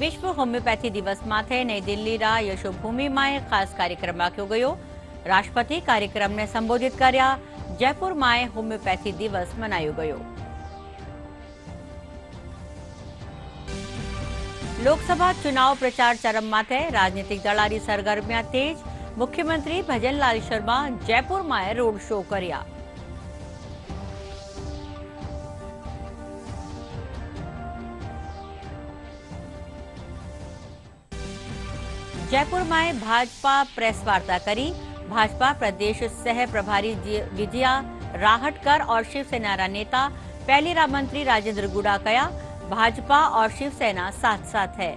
વિશ્વ હોમિયોપેથી દિવસ માથે નઈ દિલ્હીના યશોભૂમિમાં ખાસ કાર્યક્રમ રાખ્યો ગયો। રાષ્ટ્રપતિ કાર્યક્રમને સંબોધિત કર્યા। જયપુરમાં હોમિયોપેથી દિવસ મનાયો ગયો। લોકસભા ચુનાવ પ્રચાર ચરમમાં છે। રાજનીતિક દળોની સરગર્મિયા તેજ। મુખ્યમંત્રી ભજનલાલ શર્મા જયપુરમાં રોડ શો કર્યા। जयपुर में भाजपा प्रेस वार्ता करी। भाजपा प्रदेश सह प्रभारी विजया राहटकर और शिवसेना नेता पहलीराम मंत्री राजेंद्र गुड़ा कया भाजपा और शिवसेना साथ साथ है।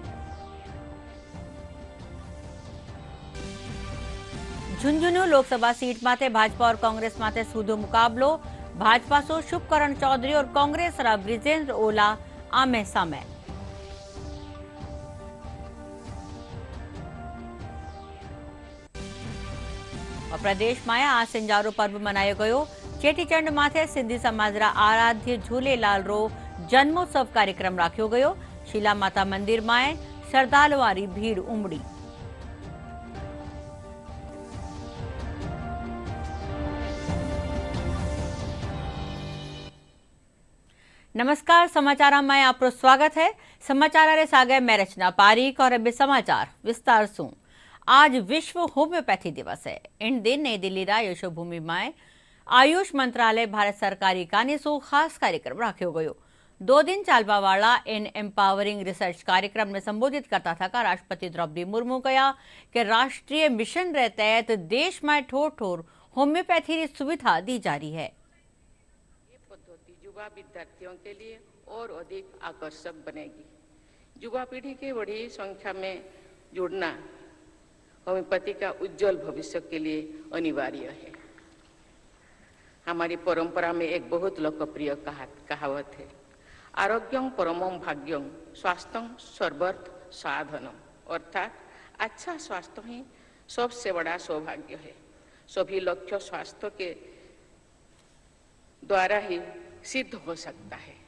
झुंझुनू लोकसभा सीट माथे भाजपा और कांग्रेस माथे सूधो मुकाबलो। भाजपा सो शुभकरण चौधरी और कांग्रेस ब्रिजेंद्र ओला आमे सामे। और प्रदेश में आ सिंजारो पर्व मनायो गयो। चेटीचंड माथे सिंधी समाज आराध्य झूलेलाल रो जन्मोत्सव कार्यक्रम राख्यो गयो। शीला माता मंदिर में श्रद्धालुओं भीड़ उमड़ी। नमस्कार, समाचार में आपको स्वागत है। समाचार सागे मैं रचना पारीक और अब समाचार विस्तार से। आज विश्व होम्योपैथी दिवस है। इन दिन नई दिल्ली रा यशोभूमि में आयुष मंत्रालय भारत सरकारी काने सो खास कार्यक्रम राख्यो गयो। 2 दिन चालवा वाला इन एम्पावरिंग रिसर्च कार्यक्रम में संबोधित करता था राष्ट्रपति द्रौपदी मुर्मू कहा कि राष्ट्रीय मिशन रे तहत देश में ठोर ठोर होम्योपैथी की सुविधा दी जा रही है। ये पद्धति युवा विद्यार्थियों के लिए और अधिक आकर्षक बनेगी। युवा पीढ़ी के बड़ी संख्या में जुड़ना होम्योपैथी का उज्जवल भविष्य के लिए अनिवार्य है। हमारी परंपरा में एक बहुत लोकप्रिय कहावत है, आरोग्यं परमं भाग्यं स्वास्थ्यं सर्वर्थ साधनम, अर्थात अच्छा स्वास्थ्य ही सबसे बड़ा सौभाग्य है। सभी लक्ष्य स्वास्थ्य के द्वारा ही सिद्ध हो सकता है।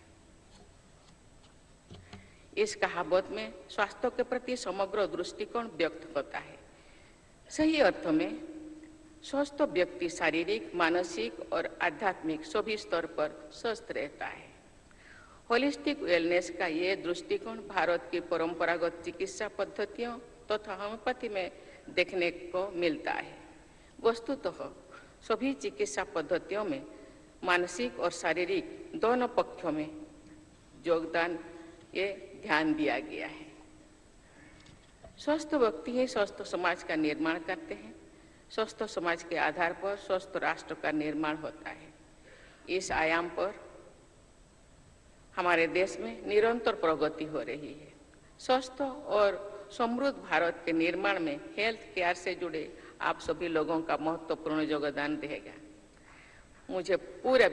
इस कहावत में स्वास्थ्य के प्रति समग्र दृष्टिकोण व्यक्त होता है। सही अर्थ में स्वस्थ व्यक्ति शारीरिक, मानसिक और आध्यात्मिक सभी स्तर पर स्वस्थ रहता है। होलिस्टिक वेलनेस का ये दृष्टिकोण भारत की परंपरागत चिकित्सा पद्धतियों तथा होम्योपैथी में देखने को मिलता है। वस्तुतः सभी चिकित्सा पद्धतियों में मानसिक और शारीरिक दोनों पक्षों में योगदान ये ध्यान दिया गया है। स्वस्थ व्यक्ति ही स्वस्थ समाज का निर्माण करते हैं। स्वस्थ समाज के आधार पर स्वस्थ राष्ट्र का निर्माण होता है। इस आयाम पर हमारे देश में निरंतर प्रगति हो रही है। स्वस्थ और समृद्ध भारत के निर्माण में हेल्थ केयर से जुड़े आप सभी लोगों का महत्वपूर्ण योगदान रहेगा। मुझे पूरा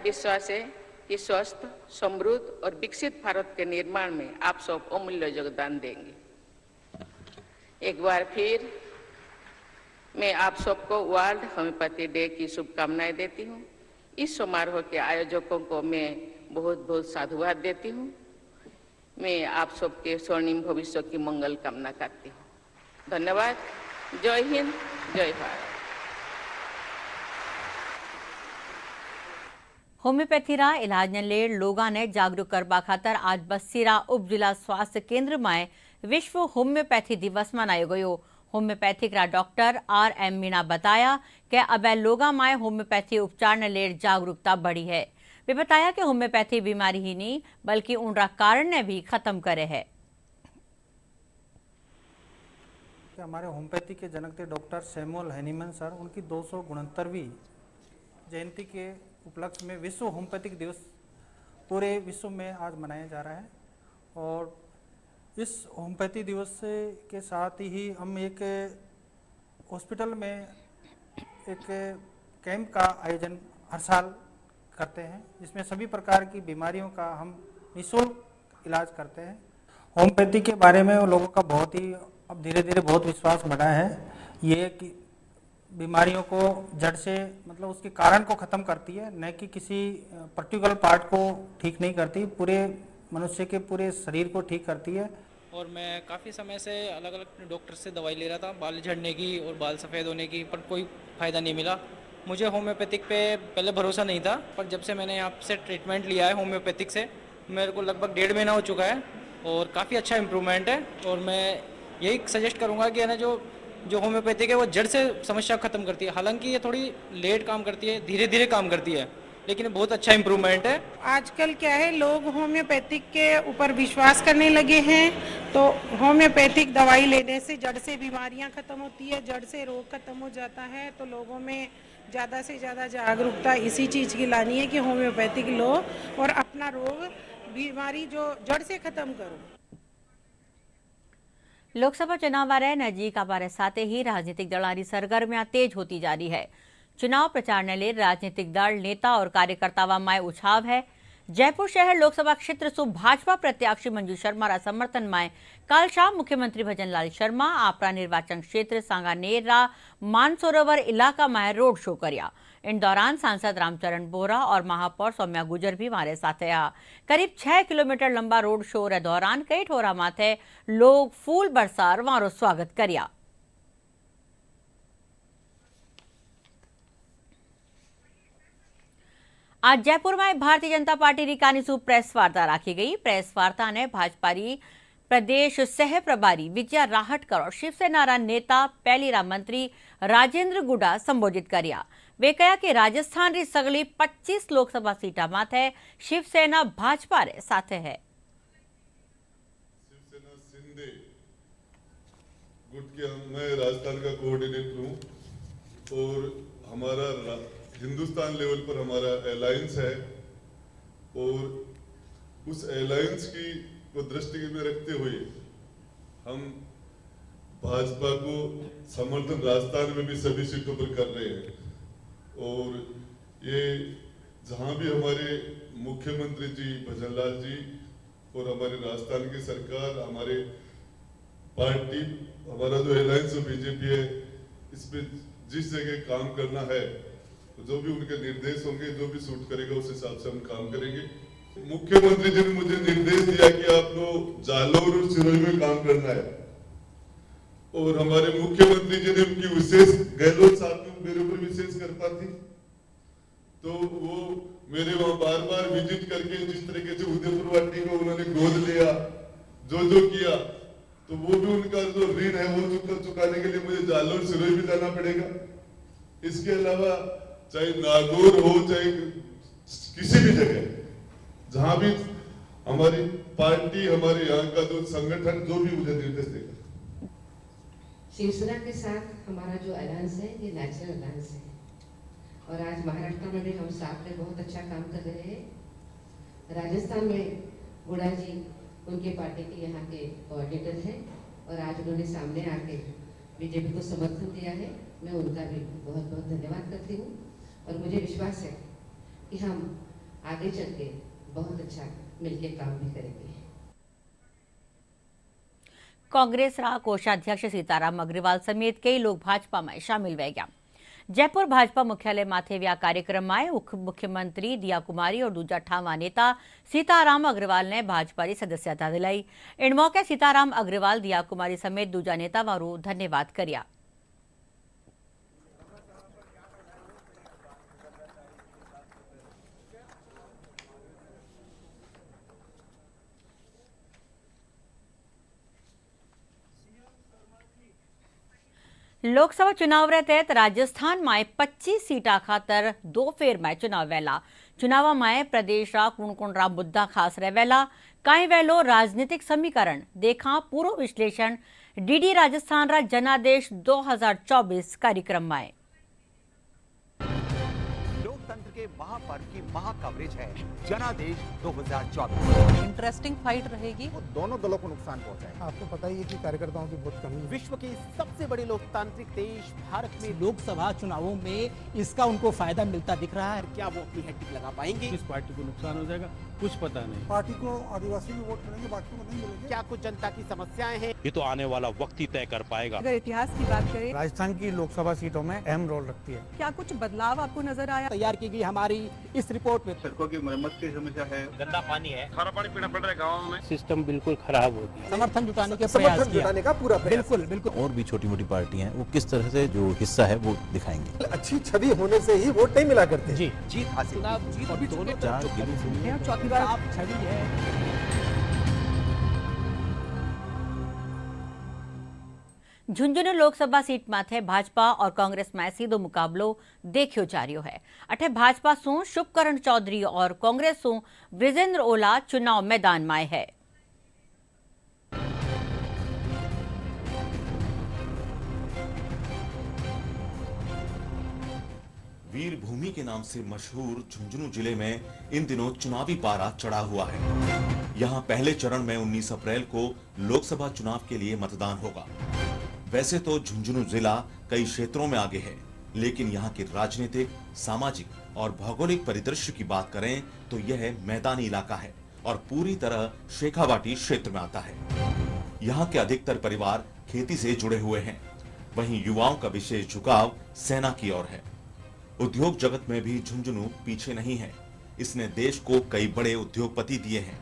विश्वास है कि स्वस्थ, समृद्ध और विकसित भारत के निर्माण में आप सब अमूल्य योगदान देंगे। एक बार फिर मैं आप सबको वर्ल्ड होम्योपैथी डे की शुभकामनाएं देती हूँ। इस समारोह के आयोजकों को मैं बहुत बहुत साधुवाद देती हूँ। मैं आप सबके स्वर्णिम भविष्य की मंगल कामना करती हूँ। धन्यवाद। जय हिंद, जय भारत। होम्योपैथी रा इलाज ने लेर लोगा ने जागरूक करवा खातर आज बस्सीरा उप जिला स्वास्थ्य केंद्र में विश्व होम्योपैथी दिवस मनायो गयो। होम्योपैथिक रा डॉक्टर RM मीणा बताया कि अब लोगा में होम्योपैथी उपचार ने लेर जागरूकता बढ़ी है। वे बताया कि होम्योपैथी बीमारी ही नहीं बल्कि उनका कारण ने भी खत्म करे है। हमारे होम्योपैथी के जनक थे डॉक्टर सैमुअल हैनीमन सर, उनकी 269वीं जयंती के उपलक्ष्य में विश्व होम्योपैथिक दिवस पूरे विश्व में आज मनाया जा रहा है। और इस होम्योपैथी दिवस के साथ ही हम एक हॉस्पिटल में एक कैंप का आयोजन हर साल करते हैं, जिसमें सभी प्रकार की बीमारियों का हम निःशुल्क इलाज करते हैं। होम्योपैथी के बारे में लोगों का बहुत ही अब धीरे धीरे बहुत विश्वास बढ़ा है। ये कि बीमारियों को जड़ से मतलब उसके कारण को ख़त्म करती है, न कि किसी पर्टिकुलर पार्ट को ठीक नहीं करती, पूरे मनुष्य के पूरे शरीर को ठीक करती है। और मैं काफ़ी समय से अलग अलग डॉक्टर से दवाई ले रहा था बाल झड़ने की और बाल सफ़ेद होने की, पर कोई फ़ायदा नहीं मिला। मुझे होम्योपैथिक पे पहले भरोसा नहीं था, पर जब से मैंने यहाँ से ट्रीटमेंट लिया है होम्योपैथिक से, मेरे को लगभग 1.5 महीना हो चुका है और काफ़ी अच्छा इम्प्रूवमेंट है। और मैं यही सजेस्ट करूँगा कि है ना जो होम्योपैथिक है वो जड़ से समस्या ख़त्म करती है। हालांकि ये थोड़ी लेट काम करती है, धीरे धीरे काम करती है, लेकिन बहुत अच्छा इम्प्रूवमेंट है। आजकल क्या है, लोग होम्योपैथिक के ऊपर विश्वास करने लगे हैं, तो होम्योपैथिक दवाई लेने से जड़ से बीमारियां खत्म होती है, जड़ से रोग खत्म हो जाता है। तो लोगों में ज़्यादा से ज़्यादा जागरूकता इसी चीज़ की लानी है कि होम्योपैथिक लो और अपना रोग बीमारी जो जड़ से खत्म करो। લોકસભા ચુનાવ આ નજીક આવવા સાથે ही राजनीतिक दलों सरगर्मियां तेज होती जा रही है। चुनाव प्रचार ने ले राजनीतिक दल, नेता और कार्यकर्ताओं में उछाव है। जयपुर शहर लोकसभा क्षेत्र से भाजपा प्रत्याशी मंजू शर्मा रा समर्थन में कल शाम मुख्यमंत्री भजनलाल शर्मा आपरा निर्वाचन क्षेत्र सांगानेर मानसरोवर इलाका में रोड शो करया। इन दौरान सांसद रामचरण बोहरा और महापौर सौम्या गुजर भी हमारे साथ आ। करीब 6 किलोमीटर लंबा रोड शो रे दौरान कई ठोरा माथे लोग फूल बरसार वारो स्वागत करया। आज जयपुर में भारतीय जनता पार्टी री कानीसू प्रेस वार्ता राखी गई। प्रेस वार्ता ने भाजपा री प्रदेश सह प्रभारी विजया राहटकर और शिवसेना रा नेता पहली रा मंत्री राजेंद्र गुडा संबोधित करया। वे कहा कि राजस्थान री सगली 25 लोकसभा सीटा माथे शिवसेना भाजपा रे साथे है। शिवसेना सिंधे गुट के मैं राजस्थान का कोऑर्डिनेटर हूँ और हमारा हिंदुस्तान लेवल पर हमारा अलायंस है और उस अलायंस की को दृष्टि में रखते हुए हम भाजपा को समर्थन राजस्थान में भी सभी सीटों पर कर रहे हैं। और ये जहां भी हमारे मुख्यमंत्री जी भजनलाल जी और हमारे राजस्थान की सरकार, हमारे पार्टी, हमारा जो अलायंस बीजेपी है, इस पे जिस जगह काम करना है, जो भी उनके निर्देश होंगे, जो भी सूट करेगा उस हिसाब से हम काम करेंगे। मुख्यमंत्री जी ने मुझे निर्देश दिया कि आपको जालोर और सिरोही में काम करना है और हमारे मुख्यमंत्री जी ने उनकी विशेष गहलोत साहब की मेरे ऊपर विशेष कृपा थी, तो वो मेरे वहां बार बार विजिट करके जिस तरीके से उदयपुर वाटी को उन्होंने गोद लिया, जो किया, तो वो भी उनका जो ऋण है वो चुकाने के लिए मुझे जालोर सिरोही भी जाना पड़ेगा। इसके अलावा चाहे नागौर हो, चाहे किसी भी जगह जहां भी हमारी पार्टी, हमारे यहाँ का जो संगठन जो भी मुझे निर्देश देगा। शिवसेना के साथ हमारा जो अलायंस है ये नेचुरल अलायंस है और आज महाराष्ट्र में भी हम साथ में बहुत अच्छा काम कर रहे हैं। राजस्थान में गुड़ा जी उनके पार्टी के यहाँ के कोऑर्डिनेटर हैं और आज उन्होंने सामने आके बीजेपी को समर्थन दिया है। मैं उनका भी बहुत बहुत धन्यवाद करती हूँ और मुझे विश्वास है कि हम आगे चल के बहुत अच्छा मिलकर काम भी करेंगे। कांग्रेस रा कोषाध्यक्ष सीताराम अग्रवाल समेत कई लोग भाजपा में शामिल हुए गया। जयपुर भाजपा मुख्यालय माथे व्या कार्यक्रम में मुख्यमंत्री दिया कुमारी और दूजा ठावा नेता सीताराम अग्रवाल ने भाजपा की सदस्यता दिलाई। इन मौके सीताराम अग्रवाल, दिया कुमारी समेत दूजा नेता वारू धन्यवाद करया। लोकसभा चुनाव रे तहत राजस्थान में 25 सीटा खातर 2 फेर में चुनाव वेला। चुनाव में प्रदेश रा कुण रा मुद्दा खास रहेला, कई वेलो राजनीतिक समीकरण देखा पूरो विश्लेषण डीडी राजस्थान रा जनादेश 2024 कार्यक्रम में। लोकतंत्र के महापर्व की महा कवरेज है जनादेश 2024। इंटरेस्टिंग फाइट रहेगी। वो दोनों दलों को नुकसान पहुंचाएगा। आपको पता ही है कि कार्यकर्ताओं की बहुत कमी है। विश्व के सबसे बड़े लोकतांत्रिक देश भारत में लोकसभा चुनावों में इसका उनको फायदा मिलता दिख रहा है। क्या वो अपनी हैट्रिक लगा पाएंगे? किस पार्टी को नुकसान हो जाएगा कुछ पता नहीं। पार्टी को आदिवासी भी वोट मिलेंगे, बाकी को नहीं मिलेंगे। क्या कुछ जनता की समस्याएं हैं? ये तो आने वाला वक्त ही तय कर पाएगा। अगर इतिहास की बात करें, राजस्थान की लोकसभा सीटों में अहम रोल रखती है। क्या कुछ बदलाव आपको नजर आया? तैयार की गई हमारी इस रिपोर्ट में सड़कों की मरम्मत की समस्या है, गंदा पानी है, खारा पानी पीना पड़ रहा है गाँव में। सिस्टम बिल्कुल खराब हो गया। समर्थन जुटाने के प्रयास किया। का पूरा बिल्कुल बिल्कुल। और भी छोटी मोटी पार्टियां हैं वो किस तरह से जो हिस्सा है वो दिखाएंगे। अच्छी छवि होने से ही वोट नहीं मिला करते। जी जीत हासिल चुनाव जीत और दोनों चार तरफ जिलों से है और चौथी बार आप छवि है। झुंझुनू लोकसभा सीट माथे भाजपा और कांग्रेस में सीधो मुकाबलो देखियो जा रह्यो है। अठे भाजपा सु शुभकरण चौधरी और कांग्रेस सु ब्रिजेंद्र ओला चुनाव मैदान में है। वीर भूमि के नाम से मशहूर झुंझुनू जिले में इन दिनों चुनावी पारा चढ़ा हुआ है। यहाँ पहले चरण में 19 अप्रैल को लोकसभा चुनाव के लिए मतदान होगा। वैसे तो झुंझुनू जिला कई क्षेत्रों में आगे है, लेकिन यहाँ के राजनीतिक, सामाजिक और भौगोलिक परिदृश्य की बात करें तो यह मैदानी इलाका है और पूरी तरह शेखावाटी क्षेत्र में आता है। यहाँ के अधिकतर परिवार खेती से जुड़े हुए हैं। वहीं युवाओं का विशेष झुकाव सेना की ओर है। उद्योग जगत में भी झुंझुनू पीछे नहीं है। इसने देश को कई बड़े उद्योगपति दिए हैं।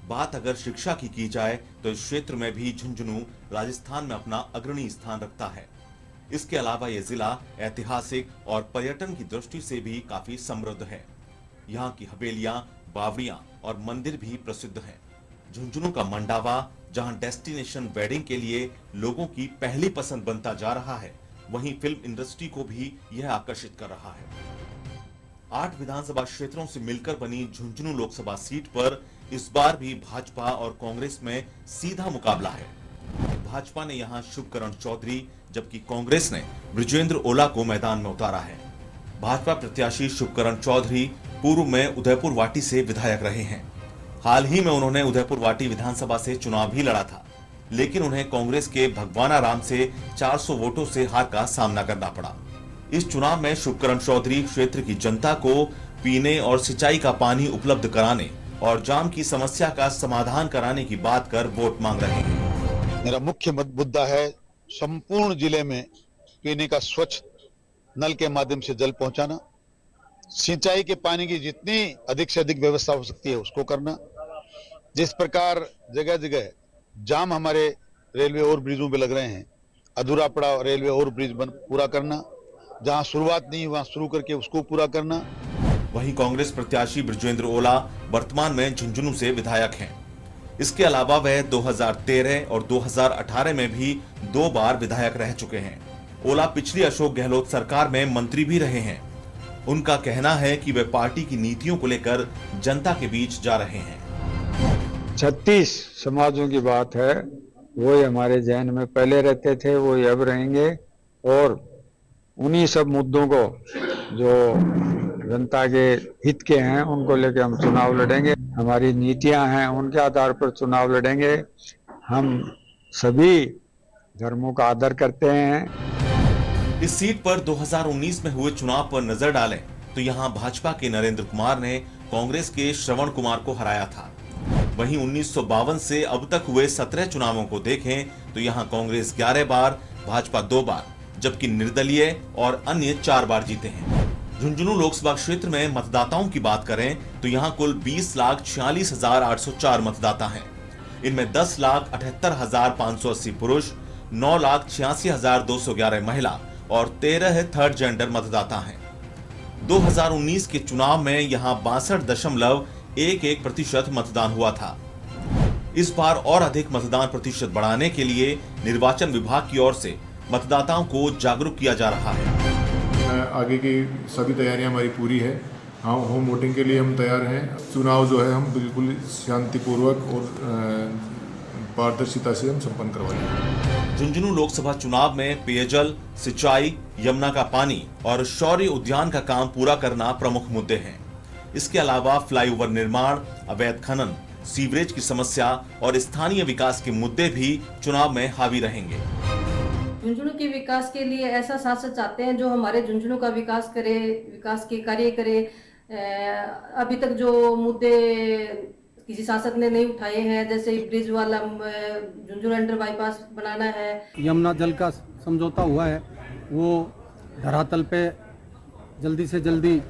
बात अगर शिक्षा की जाए तो इस क्षेत्र में भी झुंझुनू राजस्थान में अपना अग्रणी स्थान रखता है। इसके अलावा यह जिला ऐतिहासिक और पर्यटन की दृष्टि से भी काफी समृद्ध है। यहाँ की हवेलियां, बावड़ियां और मंदिर भी प्रसिद्ध हैं। झुंझुनू का मंडावा, जहाँ डेस्टिनेशन वेडिंग के लिए लोगों की पहली पसंद बनता जा रहा है, वहीं फिल्म इंडस्ट्री को भी यह आकर्षित कर रहा है। 8 विधानसभा क्षेत्रों से मिलकर बनी झुंझुनू लोकसभा सीट पर इस बार भी भाजपा और कांग्रेस में सीधा मुकाबला है। भाजपा ने यहां शुभकरण चौधरी जबकि कांग्रेस ने ब्रिजेंद्र ओला को मैदान में उतारा है। भाजपा प्रत्याशी शुभकरण चौधरी पूर्व में उदयपुर वाटी से विधायक रहे हैं। हाल ही में उन्होंने उदयपुर वाटी विधानसभा से चुनाव भी लड़ा था, लेकिन उन्हें कांग्रेस के भगवाना राम से 400 वोटों से हार का सामना करना पड़ा। इस चुनाव में शुभकरण चौधरी क्षेत्र की जनता को पीने और सिंचाई का पानी उपलब्ध कराने और जाम की समस्या का समाधान कराने की बात कर वोट मांग रहे हैं। मेरा मुख्य मुद्दा है संपूर्ण जिले में पीने का स्वच्छ नल के माध्यम से जल पहुंचाना, सिंचाई के पानी की जितनी अधिक से अधिक व्यवस्था हो सकती है उसको करना। जिस प्रकार जगह जगह जाम हमारे रेलवे ओवर ब्रिजों पे लग रहे हैं, अधूरा पड़ा रेलवे ओवर ब्रिज पूरा करना, जहां शुरुआत नहीं वहां शुरू करके उसको पूरा करना। वहीं कांग्रेस प्रत्याशी ब्रिजेंद्र ओला वर्तमान में झुंझुनू से विधायक हैं। इसके अलावा वह 2013 और 2018 में भी 2 बार विधायक रह चुके हैं। ओला पिछली अशोक गहलोत सरकार में मंत्री भी रहे हैं। उनका कहना है कि वे पार्टी की नीतियों को लेकर जनता के बीच जा रहे हैं। 36 समाजों की बात है, वो हमारे जहन में पहले रहते थे, वो अब रहेंगे और उन्हीं सब मुद्दों को जो जनता के हित के हैं उनको लेकर हम चुनाव लड़ेंगे। हमारी नीतियां हैं उनके आधार पर चुनाव लड़ेंगे। हम सभी धर्मों का आदर करते हैं। इस सीट पर 2019 में हुए चुनाव पर नजर डालें तो यहां भाजपा के नरेंद्र कुमार ने कांग्रेस के श्रवण कुमार को हराया था। वहीं 1952 से अब तक हुए 17 चुनावों को देखें तो यहां कांग्रेस 11 बार, भाजपा 2 बार, जबकि निर्दलीय और अन्य 4 बार जीते हैं। झुंझुनू लोकसभा क्षेत्र में मतदाताओं की बात करें तो यहां कुल 20,46,804 मतदाता हैं। इनमें 10,78,580 पुरुष, 9,86,211 महिला और 13 थर्ड जेंडर मतदाता हैं। 2019 के चुनाव में यहां 62.11% मतदान हुआ था। इस बार और अधिक मतदान प्रतिशत बढ़ाने के लिए निर्वाचन विभाग की ओर से मतदाताओं को जागरूक किया जा रहा है। आगे की सभी तैयारियां हमारी पूरी है। हाँ, होम वोटिंग के लिए हम तैयार हैं। चुनाव जो है हम बिल्कुल शांतिपूर्वक और पारदर्शिता से हम संपन्न करवाएंगे। झुंझुनू लोकसभा चुनाव में पेयजल, सिंचाई, यमुना का पानी और शौर्य उद्यान का काम पूरा करना प्रमुख मुद्दे हैं। इसके अलावा फ्लाईओवर निर्माण, अवैध खनन, सीवरेज की समस्या और स्थानीय विकास के मुद्दे भी चुनाव में हावी रहेंगे। झुंझुनू के विकास के लिए ऐसा शासक चाहते हैं जो हमारे झुंझुनू का विकास करे, विकास के कार्य करे। अभी तक जो मुद्दे किसी शासक ने नहीं उठाए हैं, जैसे ब्रिज वाला झुंझुनू अंडर बाईपास बनाना है। यमुना जल का समझौता हुआ है, वो धरातल पे जल्दी से जल्दी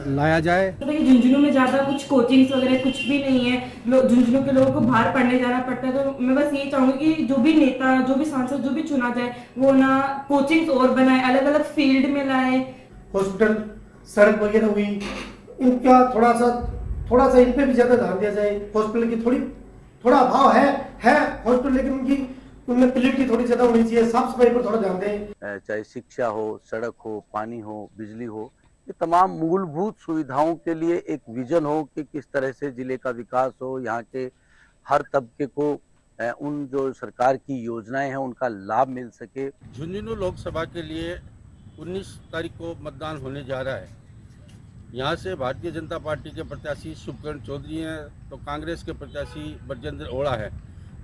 लाया जाए। झुंझुनू में ज्यादा कुछ कोचिंग्स वगैरह कुछ भी नहीं है, झुंझुनू के लोगों को बाहर पढ़ने जाना पड़ता है। तो मैं बस ये चाहूंगी कि जो भी नेता, जो भी सांसद, जो भी चुना जाए, वो ना कोचिंग्स और बनाए, अलग अलग फील्ड में लाए। हॉस्पिटल, सड़क वगैरह हुई, इनका थोड़ा सा इन पे भी ज्यादा ध्यान दिया जाए। हॉस्पिटल की थोड़ा अभाव है हॉस्पिटल, लेकिन उनमें क्वालिटी थोड़ी ज्यादा होनी चाहिए। साफ सफाई पर थोड़ा ध्यान दें। चाहे शिक्षा हो, सड़क हो, पानी हो, बिजली हो, ये तमाम मूलभूत सुविधाओं के लिए एक विजन हो कि किस तरह से जिले का विकास हो, यहाँ के हर तबके को उन जो सरकार की योजनाएं हैं उनका लाभ मिल सके। झुंझुनू लोकसभा के लिए 19 तारीख को मतदान होने जा रहा है। यहाँ से भारतीय जनता पार्टी के प्रत्याशी शुभकरण चौधरी हैं, तो कांग्रेस के प्रत्याशी बरजेंद्र ओड़ा है।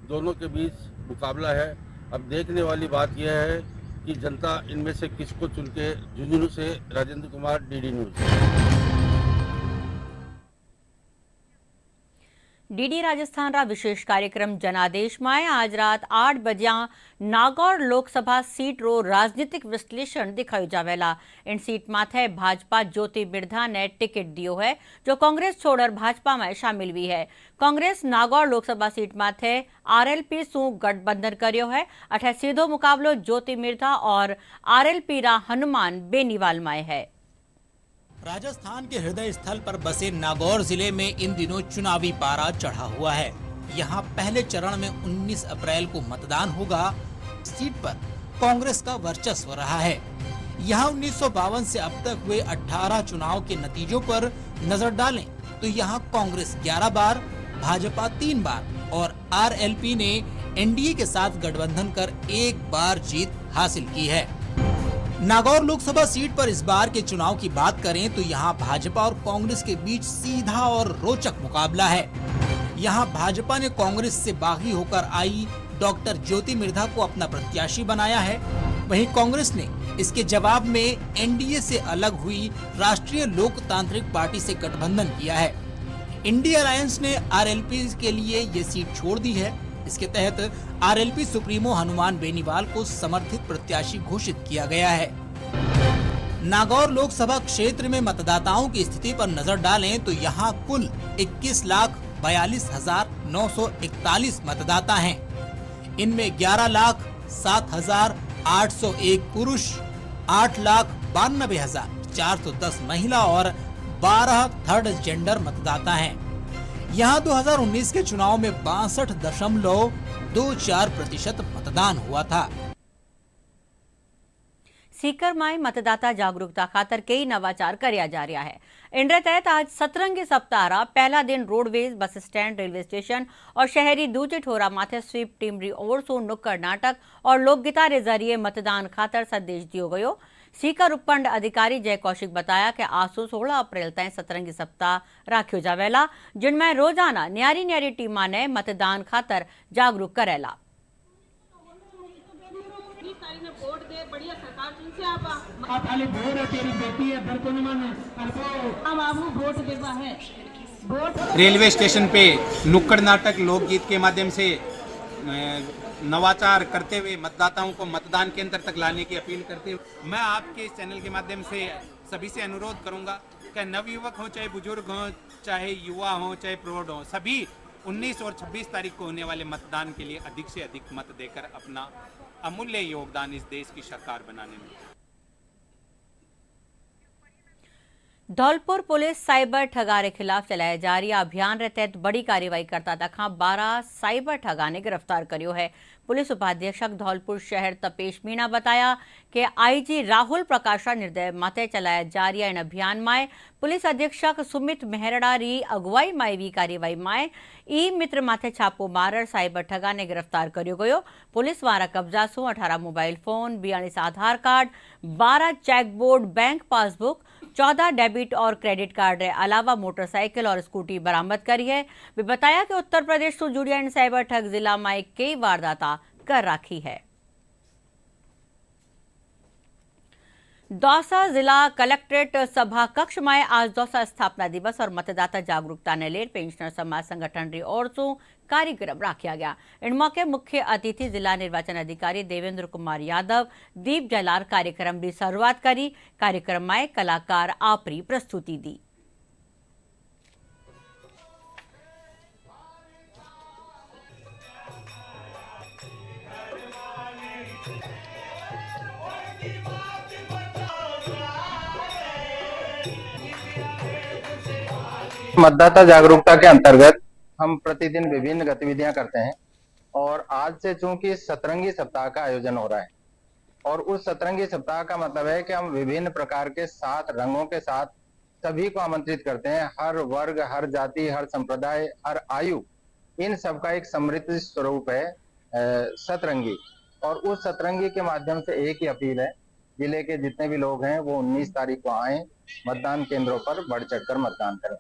दोनों के बीच मुकाबला है। अब देखने वाली बात यह है कि जनता इनमें से किसको चुन के। झुंझुनू से Rajendra Kumar, DD news. DD Rajasthan रा विशेष कार्यक्रम जनादेश में आज रात 8 बजे नागौर लोकसभा सीट रो राजनीतिक विश्लेषण दिखाई जावेला। इन सीट माथे भाजपा ज्योति मिर्धा ने टिकट दियो है, जो कांग्रेस छोड़कर भाजपा में शामिल हुई है। कांग्रेस नागौर लोकसभा सीट माथे आरएलपी सु गठबंधन कर्यो है। अठे सीधो मुकाबलो ज्योति मिर्धा और आरएलपी रा हनुमान बेनीवाल में है। राजस्थान के हृदय स्थल पर बसे नागौर जिले में इन दिनों चुनावी पारा चढ़ा हुआ है। यहाँ पहले चरण में 19 अप्रैल को मतदान होगा। सीट पर कांग्रेस का वर्चस्व रहा है। यहाँ 1952 से अब तक हुए 18 चुनाव के नतीजों पर नजर डालें तो यहाँ कांग्रेस 11 बार, भाजपा 3 बार और आरएलपी ने एनडीए के साथ गठबंधन कर 1 बार जीत हासिल की है। नागौर लोकसभा सीट पर इस बार के चुनाव की बात करें तो यहाँ भाजपा और कांग्रेस के बीच सीधा और रोचक मुकाबला है। यहाँ भाजपा ने कांग्रेस से बागी होकर आई डॉक्टर ज्योति मिर्धा को अपना प्रत्याशी बनाया है। वहीं कांग्रेस ने इसके जवाब में एनडीए से अलग हुई राष्ट्रीय लोकतांत्रिक पार्टी से गठबंधन किया है। इंडिया अलायंस ने आरएलपी के लिए ये सीट छोड़ दी है। इसके तहत आरएलपी सुप्रीमो हनुमान बेनीवाल को समर्थित प्रत्याशी घोषित किया गया है। नागौर लोकसभा क्षेत्र में मतदाताओं की स्थिति पर नजर डालें तो यहाँ कुल 21,42,941 मतदाता हैं। इनमें 11,07,801 पुरुष, 8,92,410 महिला और 12 थर्ड जेंडर मतदाता हैं। यहाँ 2019 के चुनाव में 62.24% मतदान हुआ था। सीकर में मतदाता जागरूकता खातर कई नवाचार कर्या जा रहा है। इनके तहत आज सतरंगी सप्ताह रा पहला दिन roadways, bus stand, railway station और शहरी दूजे ठोरा माथे स्वीप टीम री ओर सो नुक्कड़ नाटक और लोकगीता रे जरिए मतदान खातर संदेश दियो गयो। सीकर उपखंड अधिकारी जय कौशिक बताया कि आसो 16 अप्रैल तक सतरंगी सप्ताह राख्यो जावेला, जिनमें रोजाना न्यारी टीमा ने मतदान खातर जागरूक करेला। रेलवे स्टेशन पे नुक्कड़ नाटक, लोकगीत के माध्यम से नवाचार करते हुए मतदाताओं को मतदान केंद्र तक लाने की अपील करते हुए मैं आपके इस चैनल के माध्यम से सभी से अनुरोध करूंगा कि नवयुवक हो, चाहे बुजुर्ग हो, चाहे युवा हो, चाहे प्रौढ़ हो, सभी 19 और 26 तारीख को होने वाले मतदान के लिए अधिक से अधिक मत देकर अपना अमूल्य योगदान इस देश की सरकार बनाने में। धौलपुर पुलिस साइबर ठगा के खिलाफ चलाया जा रही अभियान के तहत बड़ी कार्यवाही करता तखा 12 साइबर ठगा ने गिरफ्तार करियो है। पुलिस उपाधीक्षक धौलपुर शहर तपेश मीणा बताया कि आईजी राहुल प्रकाशा निर्देश माथे चलाया जा रही इन अभियान में पुलिस अधीक्षक सुमित मेहरड़ा री अगुवाई में भी कार्यवाही में ई मित्र माथे छापो मार साइबर ठगा ने गिरफ्तार करियो गयो। पुलिस वारा कब्जा सु 18 मोबाइल फोन, 42 आधार card, 12 checkerboard, bank passbook, 14 debit और क्रेडिट कार्ड के अलावा मोटरसाइकिल और स्कूटी बरामद करी है। वे बताया कि उत्तर प्रदेश से जुड़िया इन साइबर ठग जिला में कई वारदाता कर रखी है। दौसा जिला कलेक्ट्रेट सभा कक्ष में आज दौसा स्थापना दिवस और मतदाता जागरूकता ने लेकर पेंशनर समाज संगठन की ओर से कार्यक्रम रखा गया। इन मौके मुख्य अतिथि जिला निर्वाचन अधिकारी देवेंद्र कुमार यादव दीप जलार कार्यक्रम की शुरुआत करी। कार्यक्रम में कलाकार आपरी प्रस्तुति दी। मतदाता जागरूकता के अंतर्गत हम प्रतिदिन विभिन्न गतिविधियां करते हैं और आज से चूंकि सतरंगी सप्ताह का आयोजन हो रहा है और उस सतरंगी सप्ताह का मतलब है कि हम विभिन्न प्रकार के 7 रंगों के साथ सभी को आमंत्रित करते हैं। हर वर्ग, हर जाति, हर संप्रदाय, हर आयु, इन सबका एक समृद्ध स्वरूप है सतरंगी। और उस सतरंगी के माध्यम से एक ही अपील है, जिले के जितने भी लोग हैं वो 19 तारीख को आए, मतदान केंद्रों पर बढ़ चढ़कर मतदान करें।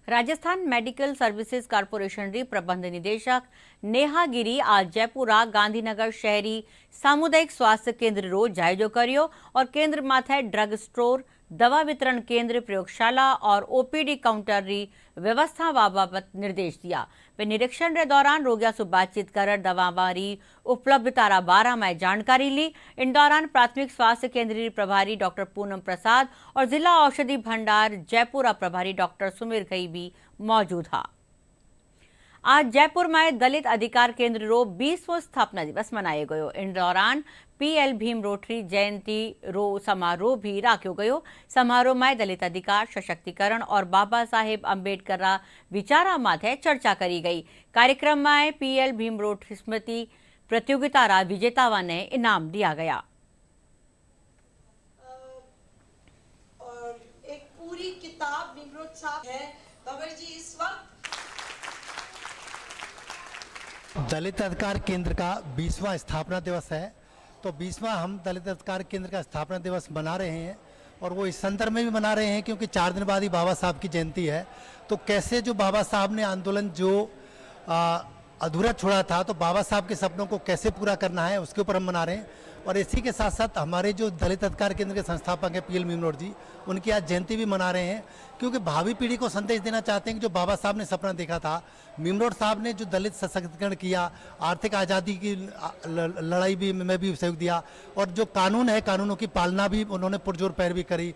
राजस्थान मेडिकल सर्विसेज कॉर्पोरेशन री प्रबंध निदेशक नेहा गिरी आज जयपुरा गांधीनगर शहरी सामुदायिक स्वास्थ्य केंद्र रो जायजो करियो और केंद्र माथे ड्रग स्टोर, दवा वितरण केंद्र, प्रयोगशाला और ओपीडी काउंटर री व्यवस्था बाबत निर्देश दिया। वे निरीक्षण के दौरान रोगियों से बातचीत कर दवा री उपलब्धता बारे में जानकारी ली। इन दौरान प्राथमिक स्वास्थ्य केंद्र री प्रभारी डॉक्टर पूनम प्रसाद और जिला औषधि भंडार जयपुरा प्रभारी डॉक्टर सुमीर गई भी मौजूद था। आज जयपुर में दलित अधिकार केंद्र रो 20वां स्थापना दिवस मनाया गयो। इन दौरान पीएल भीम रोटरी जयंती रो समारोह भी राख्यो गयो। समारोह में दलित अधिकार, सशक्तिकरण और बाबा साहेब अम्बेडकर रा विचारा माथे चर्चा करी गई। कार्यक्रम में पीएल भीम रोटरी स्मृति प्रतियोगिता रा विजेतावा ने इनाम दिया गया। और एक पूरी किताब भीमरोट साहब है। बाबर जी इस वक्त दलित अधिकार केंद्र का 20वां स्थापना दिवस है, तो 20वां हम दलित अधिकार केंद्र का स्थापना दिवस मना रहे हैं और वो इस संदर्भ में भी मना रहे हैं क्योंकि 4 दिन बाद ही बाबा साहब की जयंती है। तो कैसे जो बाबा साहब ने आंदोलन जो अधूरा छोड़ा था, तो बाबा साहब के सपनों को कैसे पूरा करना है उसके ऊपर हम मना रहे हैं। और इसी के साथ साथ हमारे जो दलित अधिकार केंद्र के संस्थापक हैं पीएल भीमरोट जी, उनकी आज जयंती भी मना रहे हैं क्योंकि भावी पीढ़ी को संदेश देना चाहते हैं कि जो बाबा साहब ने सपना देखा था, भीमरोट साहब ने जो दलित सशक्तिकरण किया, आर्थिक आज़ादी की लड़ाई भी में भी सहयोग दिया और जो कानून है, कानूनों की पालना भी उन्होंने पुरजोर पैरवी करी।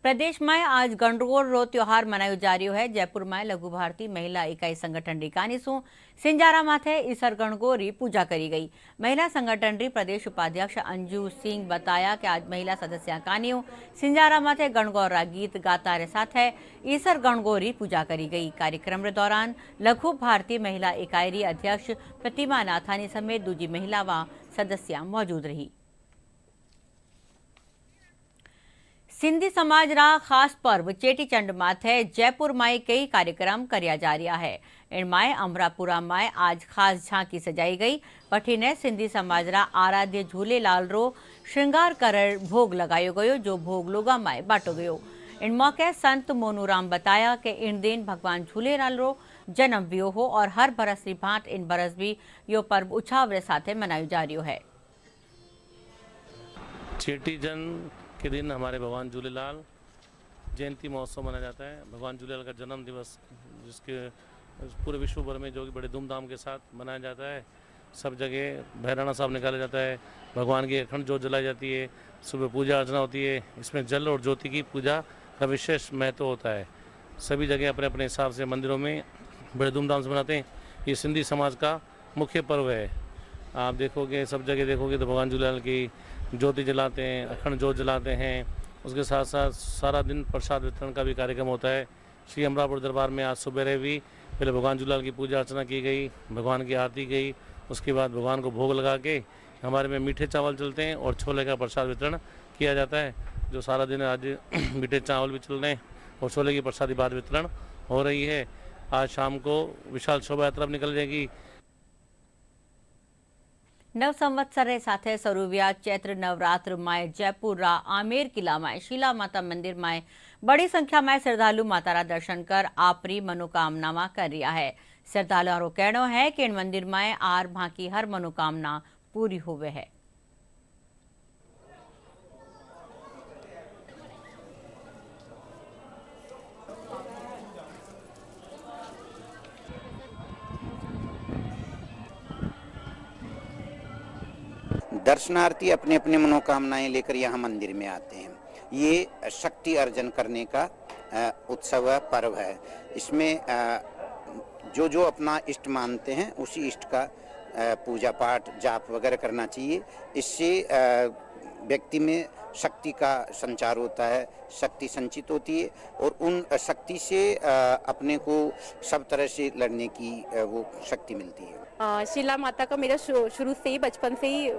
प्रदेश में आज गणगौर रो त्योहार मनायो जा रही है। जयपुर में लघु भारती महिला इकाई संगठन री कानी सु सिंजारा माथे ईसर गणगौर री पूजा करी गई। महिला संगठन री प्रदेश उपाध्यक्ष अंजू सिंह बताया कि आज महिला सदस्य कानियों सिंजारा माथे गणगौर रा गीत गाता रे साथ है ईसर गणगौर री पूजा करी गई। कार्यक्रम रे दौरान लघु भारती महिला इकाई री अध्यक्ष प्रतिमा नाथानी समेत दूजी महिला व सदस्य मौजूद रही। सिंधी समाज रा खास पर्व चेटीचंड माथे जयपुर में कई कार्यक्रम करया जा रहा है। इनमें अमरापुरा में आज खास झांकी सजाई गई। वठी ने सिंधी समाज रा आराध्य झूलेलाल रो श्रृंगार कर भोग लगायो गयो, जो भोग लोगा में बांटो गयो। इन मौके संत मोनूराम बताया कि इन दिन भगवान झूलेलाल रो जन्म वियो हो और हर बरस री भांत इन बरस भी यो पर्व उत्साह रे साथे मनायो जा रही है। चेटीचंड के दिन हमारे भगवान झूलेलाल जयंती महोत्सव मनाया जाता है। भगवान झूलेलाल का जन्म दिवस जिसके पूरे विश्व भर में जो कि बड़े धूमधाम के साथ मनाया जाता है। सब जगह बहराना साहब निकाला जाता है, भगवान की अखंड ज्योत जलाई जाती है, सुबह पूजा अर्चना होती है। इसमें जल और ज्योति की पूजा का विशेष महत्व होता है। सभी जगह अपने अपने हिसाब से मंदिरों में बड़े धूमधाम से मनाते हैं। ये सिंधी समाज का मुख्य पर्व है। आप देखोगे, सब जगह देखोगे तो भगवान झूलेलाल की ज्योति जलाते हैं, अखंड ज्योत जलाते हैं। उसके साथ साथ सारा दिन प्रसाद वितरण का भी कार्यक्रम होता है। श्री अमरापुर दरबार में आज सुबह भी पहले भगवान झूलेलाल की पूजा अर्चना की गई, भगवान की आरती गई, उसके बाद भगवान को भोग लगा के हमारे में मीठे चावल चलते हैं और छोले का प्रसाद वितरण किया जाता है। जो सारा दिन आज मीठे चावल भी चल रहे हैं और छोले की प्रसादी बाद वितरण हो रही है। आज शाम को विशाल शोभा यात्रा निकल जाएगी। नव संवत्सरे साथे सरुव्या चैत्र नवरात्र माय जयपुर रा आमेर किला माय शीला माता मंदिर माय बड़ी संख्या में श्रद्धालु माता रा दर्शन कर आपरी मनोकामना मा कर रिया है। श्रद्धालुओं रो कहनो है कि इन मंदिर में आर भाकी हर मनोकामना पूरी हुए है। दर्शनार्थी अपने अपने मनोकामनाएं लेकर यहाँ मंदिर में आते हैं। ये शक्ति अर्जन करने का उत्सव है, पर्व है। इसमें जो जो अपना इष्ट मानते हैं उसी इष्ट का पूजा पाठ जाप वगैरह करना चाहिए। इससे व्यक्ति में शक्ति का संचार होता है, शक्ति संचित होती है और उन शक्ति से अपने को सब तरह से लड़ने की वो शक्ति मिलती है। शीला माता का मेरा शुरू से ही बचपन से ही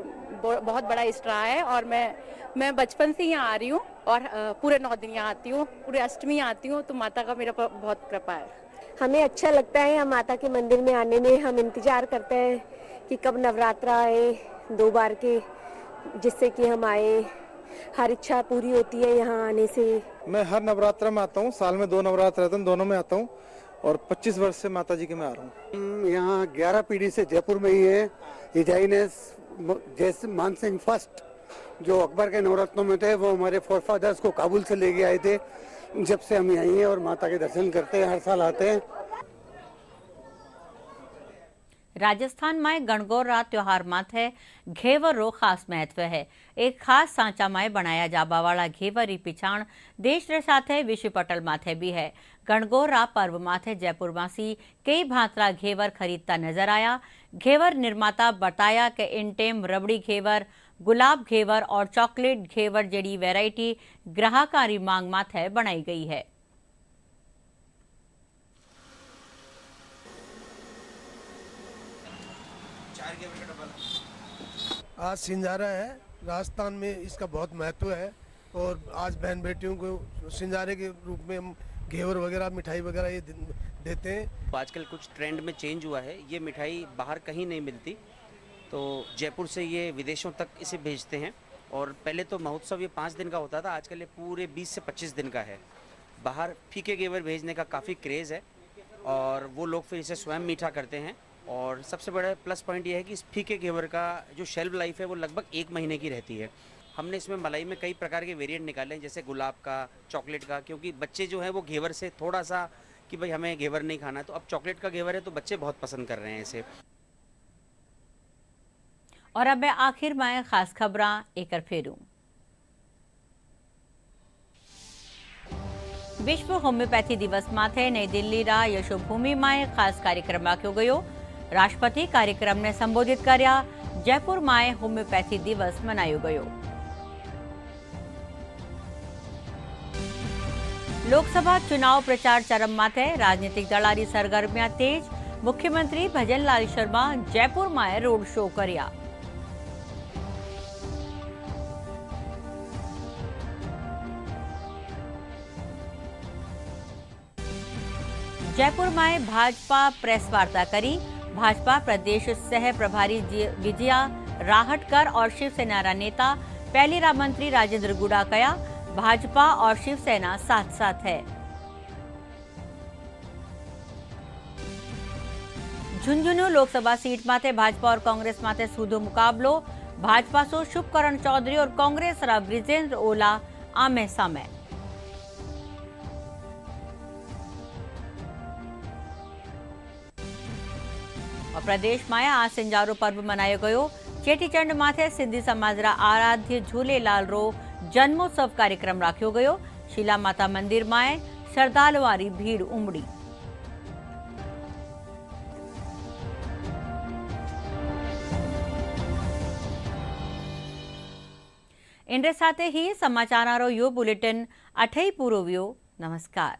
बहुत बड़ा इष्ट रहा है और मैं बचपन से यहाँ आ रही हूँ और पूरे 9 दिन यहाँ आती हूँ, पूरे अष्टमी आती हूँ, तो माता का मेरा बहुत कृपा है। हमें अच्छा लगता है यहाँ माता के मंदिर में आने में। हम इंतजार करते हैं कि कब नवरात्रा आए 2 बार के, जिससे कि हम आए। हर इच्छा पूरी होती है यहाँ आने से। मैं हर नवरात्रा में आता हूँ, साल में 2 नवरात्र रहते हैं, दोनों में आता हूँ और 25 वर्ष से माता जी के मैं आ रहा हूँ। यहाँ 11 पीढ़ी से जयपुर में ही है। हिजाइनेस जैसे मान सिंह फर्स्ट जो अकबर के नवरत्नों में थे, वो हमारे फोरफादर्स को काबुल से लेके आए थे। जब से हम यहीं हैं और माता के दर्शन करते हैं, हर साल आते हैं। राजस्थान में गणगौर त्योहार माथे घेवर रो खास महत्व है। एक खास सांचा में बनाया जाबा वाला घेवर री पिछाण देश रे साथे विश्व पटल माथे भी है। गणगौर पर्व माथे जयपुरवासी कई भांतरा घेवर खरीदता नजर आया। घेवर निर्माता बताया कि इन टेम रबड़ी घेवर, गुलाब घेवर और चॉकलेट घेवर जड़ी वैरायटी ग्राहकारी मांग माथे बनाई गई है। आज सिंजारा है, राजस्थान में इसका बहुत महत्व है और आज बहन बेटियों को सिंजारे के रूप में हम घेवर वगैरह मिठाई वगैरह ये देते हैं। आजकल कुछ ट्रेंड में चेंज हुआ है, ये मिठाई बाहर कहीं नहीं मिलती, तो जयपुर से ये विदेशों तक इसे भेजते हैं। और पहले तो महोत्सव ये 5 दिन का होता था, आजकल ये पूरे 20 से 25 दिन का है। बाहर फीके घेवर भेजने का काफ़ी क्रेज़ है और वो लोग फिर इसे स्वयं मीठा करते हैं। और सबसे बड़ा प्लस पॉइंट ये है कि इस फीके घेवर का जो शेल्फ लाइफ है वो लगभग 1 महीने की रहती है। हमने इसमें मलाई में कई प्रकार के वेरिएंट निकाले हैं, जैसे गुलाब का, चॉकलेट का, क्योंकि बच्चे जो हैं वो घेवर से थोड़ा सा कि भाई हमें घेवर नहीं खाना, तो अब चॉकलेट का घेवर है तो बच्चे बहुत पसंद कर रहे हैं इसे। और अब मैं आखिर में खास खबरां एक फेरूं। विश्व होम्योपैथी दिवस माथे नई दिल्ली रा यशोभूमि में खास कार्यक्रम राख्यो गयो। राष्ट्रपति कार्यक्रम ने संबोधित कर्या। जयपुर में होम्योपैथी दिवस मनायो गयो। लोकसभा चुनाव प्रचार चरम माथे राजनीतिक दलारी सरगर्मियां तेज। मुख्यमंत्री भजनलाल शर्मा जयपुर में रोड शो कर्या। जयपुर में भाजपा प्रेस वार्ता करी। भाजपा प्रदेश सह प्रभारी विजया राहटकर और शिवसेना रा नेता पहली मंत्री राजेंद्र गुड़ा कया। भाजपा और शिवसेना साथ साथ है। झुंझुनू लोकसभा सीट माथे भाजपा और कांग्रेस माथे सूधो मुकाबलो। भाजपा सो शुभकरण चौधरी और कांग्रेस रा ब्रिजेंद्र ओला आमे सामे। और प्रदेश में आज सिंजारो पर्व मनायो गयो। चेटीचंड माथे सिंधी समाज रा आराध्य झूलेलाल रो जन्मोत्सव कार्यक्रम राख्यो गयो। शीला माता मंदिर में श्रद्धालुओं री भीड़ उमड़ी। इंद्र साथे ही समाचार यो बुलेटिन अठई पूरो वियो। नमस्कार।